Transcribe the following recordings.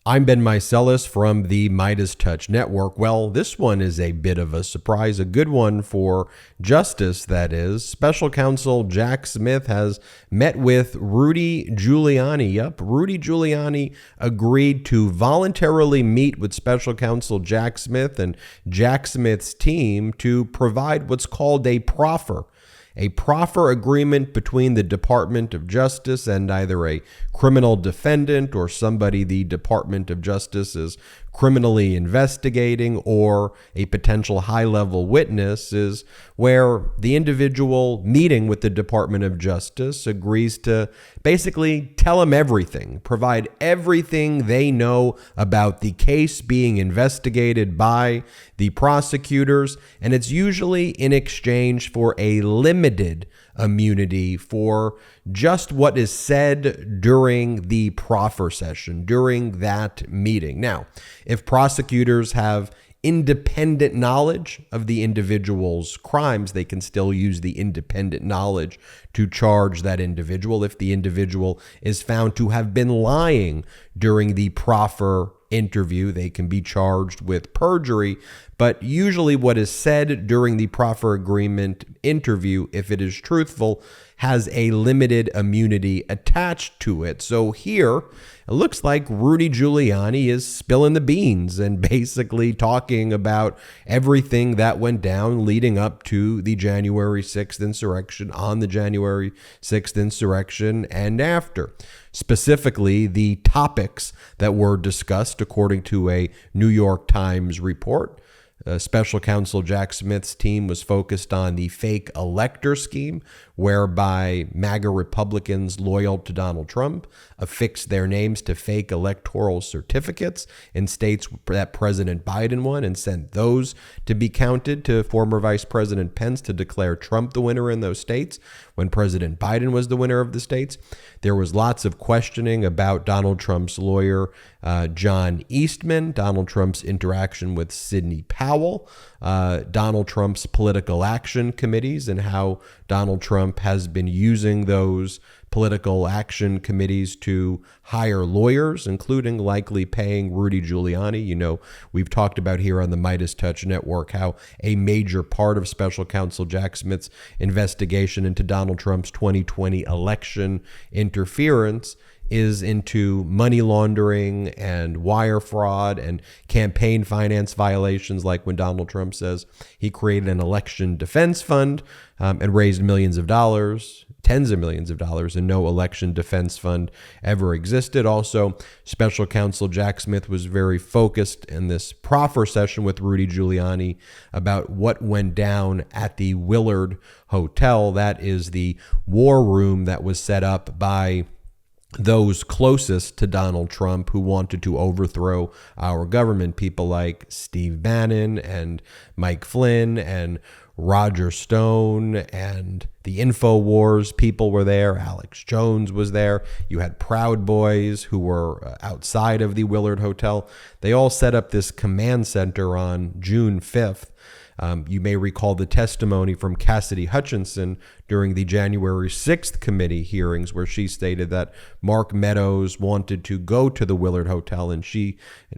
I'm Ben Meiselas from the MeidasTouch network. Well, this one is a bit of a surprise, a good one for justice, that is. Special counsel Jack Smith has met with Rudy Giuliani. Yep, Rudy Giuliani agreed to voluntarily meet with special counsel Jack Smith and Jack Smith's team to provide what's called a proffer. A proffer agreement between the Department of Justice and either a criminal defendant or somebody the Department of Justice is criminally investigating, or a potential high-level witness, is where the individual meeting with the Department of Justice agrees to basically tell them everything, provide everything they know about the case being investigated by the prosecutors, and it's usually in exchange for a limited immunity for just what is said during the proffer session, during that meeting. Now, if prosecutors have independent knowledge of the individual's crimes, they can still use the independent knowledge to charge that individual. If the individual is found to have been lying during the proffer interview, they can be charged with perjury. But usually what is said during the proffer agreement interview, if it is truthful, has a limited immunity attached to it. So here, it looks like Rudy Giuliani is spilling the beans and basically talking about everything that went down leading up to the January 6th insurrection, on the January 6th insurrection, and after. Specifically, the topics that were discussed, according to a New York Times report. Special counsel Jack Smith's team was focused on the fake elector scheme, whereby MAGA Republicans loyal to Donald Trump affixed their names to fake electoral certificates in states that President Biden won and sent those to be counted to former Vice President Pence to declare Trump the winner in those states when President Biden was the winner of the states. There was lots of questioning about Donald Trump's lawyer, John Eastman, Donald Trump's interaction with Sidney Powell, Donald Trump's political action committees, and how Donald Trump has been using those political action committees to hire lawyers, including likely paying Rudy Giuliani. You know, we've talked about here on the MeidasTouch network how a major part of special counsel Jack Smith's investigation into Donald Trump's 2020 election interference is into money laundering and wire fraud and campaign finance violations, like when Donald Trump says he created an election defense fund and raised millions of dollars, tens of millions of dollars, and no election defense fund ever existed. Also, special counsel Jack Smith was very focused in this proffer session with Rudy Giuliani about what went down at the Willard Hotel. That is the war room that was set up by those closest to Donald Trump who wanted to overthrow our government, people like Steve Bannon and Mike Flynn and Roger Stone, and the InfoWars people were there. Alex Jones was there. You had Proud Boys who were outside of the Willard Hotel. They all set up this command center on June 5th. You may recall the testimony from Cassidy Hutchinson during the January 6th committee hearings, where she stated that Mark Meadows wanted to go to the Willard Hotel, and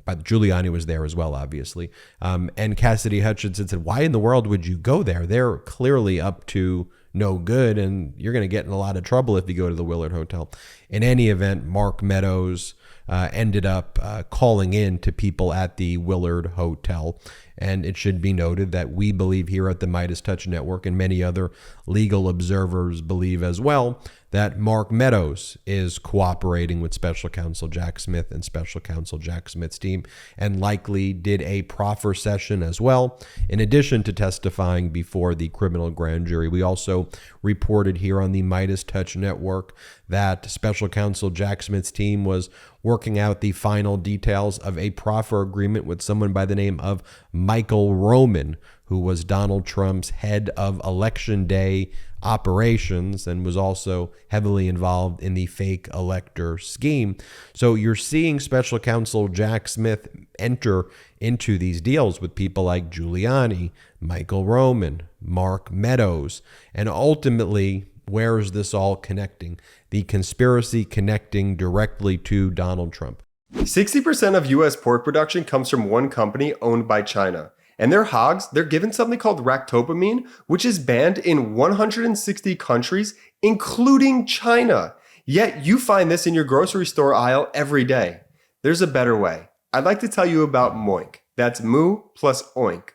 but Giuliani was there as well, obviously. And Cassidy Hutchinson said, "Why in the world would you go there? They're clearly up to no good, and you're going to get in a lot of trouble if you go to the Willard Hotel." In any event, Mark Meadows ended up calling in to people at the Willard Hotel. And it should be noted that we believe here at the MeidasTouch Network, and many other legal observers believe as well, that Mark Meadows is cooperating with special counsel Jack Smith and special counsel Jack Smith's team, and likely did a proffer session as well. In addition to testifying before the criminal grand jury, we also reported here on the MeidasTouch Network that special counsel Jack Smith's team was working out the final details of a proffer agreement with someone by the name of Michael Roman, who was Donald Trump's head of Election Day operations and was also heavily involved in the fake elector scheme. So you're seeing special counsel Jack Smith enter into these deals with people like Giuliani, Michael Roman, Mark Meadows, and ultimately, where is this all connecting? The conspiracy connecting directly to Donald Trump. 60% of U.S. pork production comes from one company owned by China. And their hogs, they're given something called ractopamine, which is banned in 160 countries, including China. Yet you find this in your grocery store aisle every day. There's a better way. I'd like to tell you about Moink. That's moo plus oink.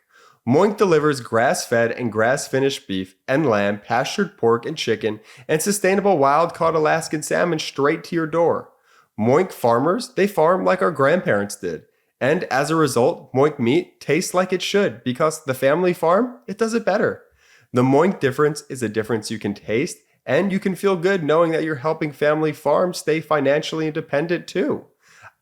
Moink delivers grass-fed and grass-finished beef and lamb, pastured pork and chicken, and sustainable wild-caught Alaskan salmon straight to your door. Moink farmers, they farm like our grandparents did. And as a result, Moink meat tastes like it should because the family farm, it does it better. The Moink difference is a difference you can taste, and you can feel good knowing that you're helping family farms stay financially independent too.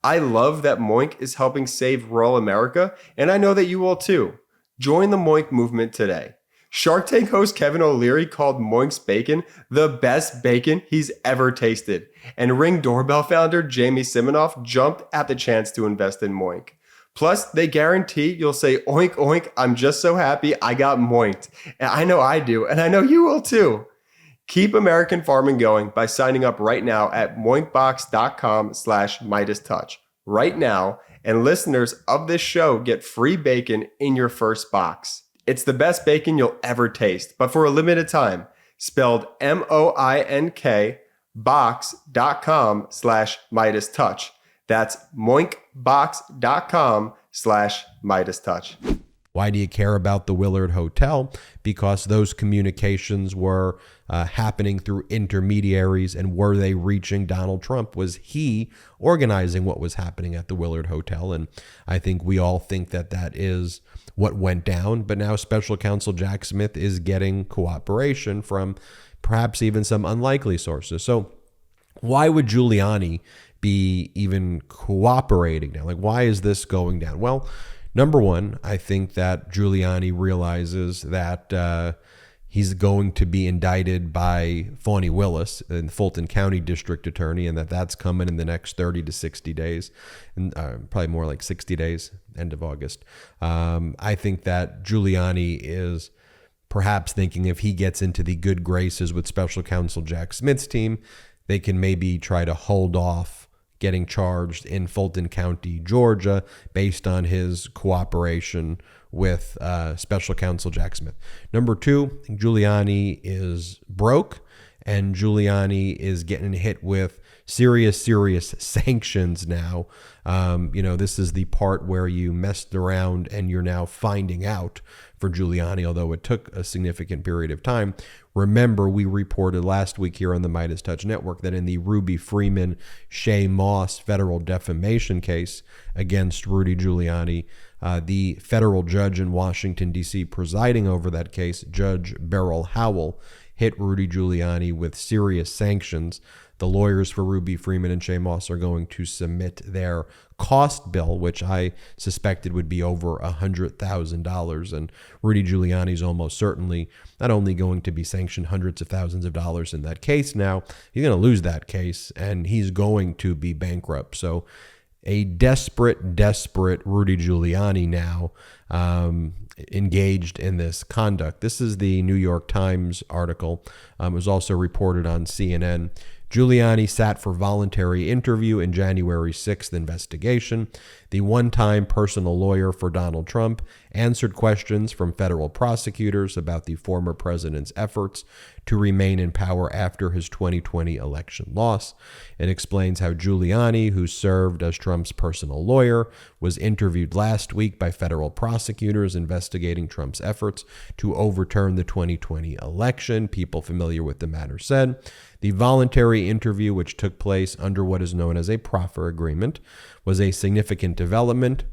I love that Moink is helping save rural America, and I know that you will too. Join the Moink movement today. Shark Tank host Kevin O'Leary called Moink's bacon the best bacon he's ever tasted. And Ring Doorbell founder Jamie Siminoff jumped at the chance to invest in Moink. Plus, they guarantee you'll say, oink, oink, I'm just so happy I got moinked. And I know I do, and I know you will too. Keep American farming going by signing up right now at moinkbox.com/MeidasTouch. Right now, and listeners of this show get free bacon in your first box. It's the best bacon you'll ever taste, but for a limited time. Spelled MOINK box.com/MeidasTouch. That's moinkbox.com/MeidasTouch. Why do you care about the Willard Hotel? Because those communications were happening through intermediaries, and were they reaching Donald Trump? Was he organizing what was happening at the Willard Hotel? And I think we all think that that is what went down. But now Special Counsel Jack Smith is getting cooperation from perhaps even some unlikely sources. So why would Giuliani be even cooperating now? Like, why is this going down? Well, number one, I think that Giuliani realizes that he's going to be indicted by Fani Willis, the Fulton County District Attorney, and that's coming in the next 30 to 60 days, and probably more like 60 days, end of August. I think that Giuliani is perhaps thinking if he gets into the good graces with Special Counsel Jack Smith's team, they can maybe try to hold off getting charged in Fulton County, Georgia, based on his cooperation with Special Counsel Jack Smith. Number two, Giuliani is broke, and Giuliani is getting hit with serious sanctions now. This is the part where you messed around and you're now finding out for Giuliani, although it took a significant period of time. Remember, we reported last week here on the MeidasTouch Network that in the Ruby Freeman, Shay Moss federal defamation case against Rudy Giuliani, the federal judge in Washington, D.C. presiding over that case, Judge Beryl Howell, hit Rudy Giuliani with serious sanctions. The lawyers for Ruby Freeman and Shay Moss are going to submit their cost bill, which I suspected would be over $100,000. And Rudy Giuliani is almost certainly not only going to be sanctioned hundreds of thousands of dollars in that case now, he's going to lose that case and he's going to be bankrupt. So a desperate Rudy Giuliani now engaged in this conduct. This is the New York Times article. It was also reported on CNN. Giuliani sat for voluntary interview in January 6th investigation. The one-time personal lawyer for Donald Trump answered questions from federal prosecutors about the former president's efforts to remain in power after his 2020 election loss. It explains how Giuliani, who served as Trump's personal lawyer, was interviewed last week by federal prosecutors investigating Trump's efforts to overturn the 2020 election. People familiar with the matter said the voluntary interview, which took place under what is known as a proffer agreement, was a significant development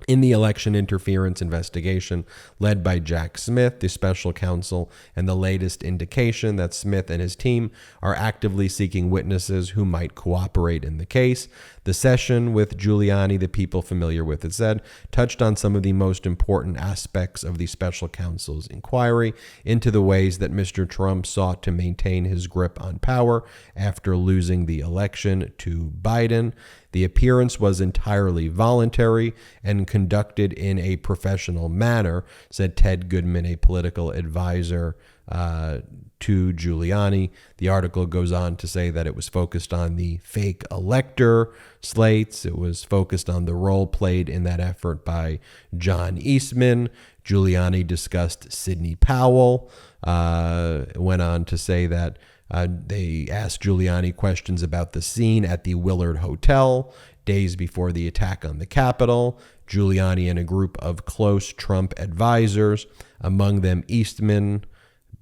in the election interference investigation led by Jack Smith, the special counsel, and the latest indication that Smith and his team are actively seeking witnesses who might cooperate in the case. The session with Giuliani, the people familiar with it said, touched on some of the most important aspects of the special counsel's inquiry into the ways that Mr. Trump sought to maintain his grip on power after losing the election to Biden. The appearance was entirely voluntary and conducted in a professional manner, said Ted Goodman, a political advisor to Giuliani. The article goes on to say that it was focused on the fake elector slates. It was focused on the role played in that effort by John Eastman. Giuliani discussed Sidney Powell, went on to say that they asked Giuliani questions about the scene at the Willard Hotel days before the attack on the Capitol. Giuliani and a group of close Trump advisors, among them Eastman,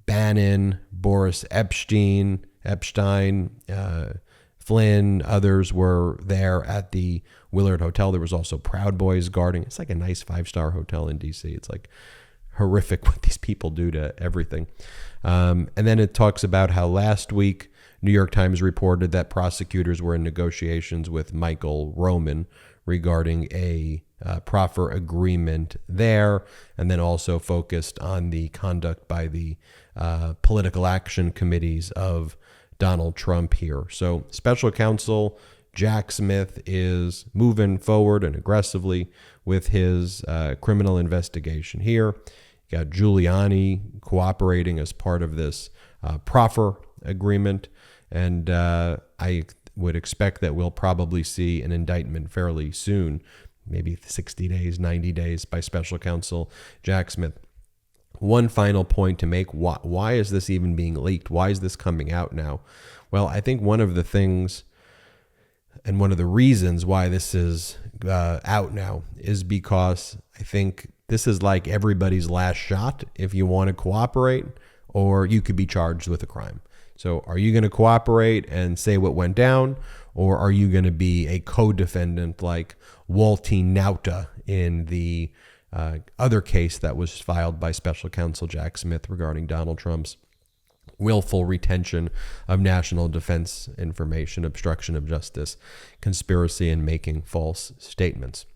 Bannon, Boris Epstein, Flynn, others were there at the Willard Hotel. There was also Proud Boys guarding. It's like a nice 5-star hotel in D.C. It's like horrific what these people do to everything. And then it talks about how last week New York Times reported that prosecutors were in negotiations with Michael Roman regarding a proffer agreement there, and then also focused on the conduct by the political action committees of Donald Trump here. So special counsel Jack Smith is moving forward and aggressively with his criminal investigation here. You got Giuliani cooperating as part of this proffer agreement, and I would expect that we'll probably see an indictment fairly soon, maybe 60 days, 90 days, by special counsel Jack Smith. One final point to make, why is this even being leaked? Why is this coming out now? Well, I think one of the things and one of the reasons why this is out now is because I think this is like everybody's last shot if you want to cooperate, or you could be charged with a crime. So are you going to cooperate and say what went down, or are you going to be a co-defendant like Walty Nauta in the other case that was filed by special counsel Jack Smith regarding Donald Trump's willful retention of national defense information, obstruction of justice, conspiracy, and making false statements?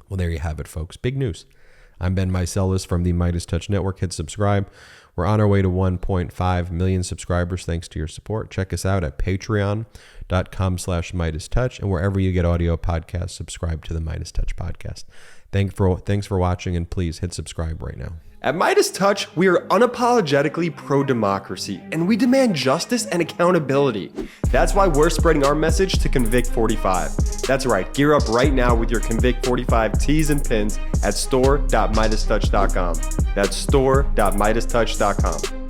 Well, there you have it, folks. Big news. I'm Ben Meiselas from the MeidasTouch Network. Hit subscribe. We're on our way to 1.5 million subscribers thanks to your support. Check us out at patreon.com/MeidasTouch, and wherever you get audio podcasts, subscribe to the MeidasTouch podcast. Thanks for watching, and please hit subscribe right now. At MeidasTouch, we are unapologetically pro-democracy, and we demand justice and accountability. That's why we're spreading our message to Convict 45. That's right, gear up right now with your Convict 45 tees and pins at store.MeidasTouch.com. That's store.MeidasTouch.com.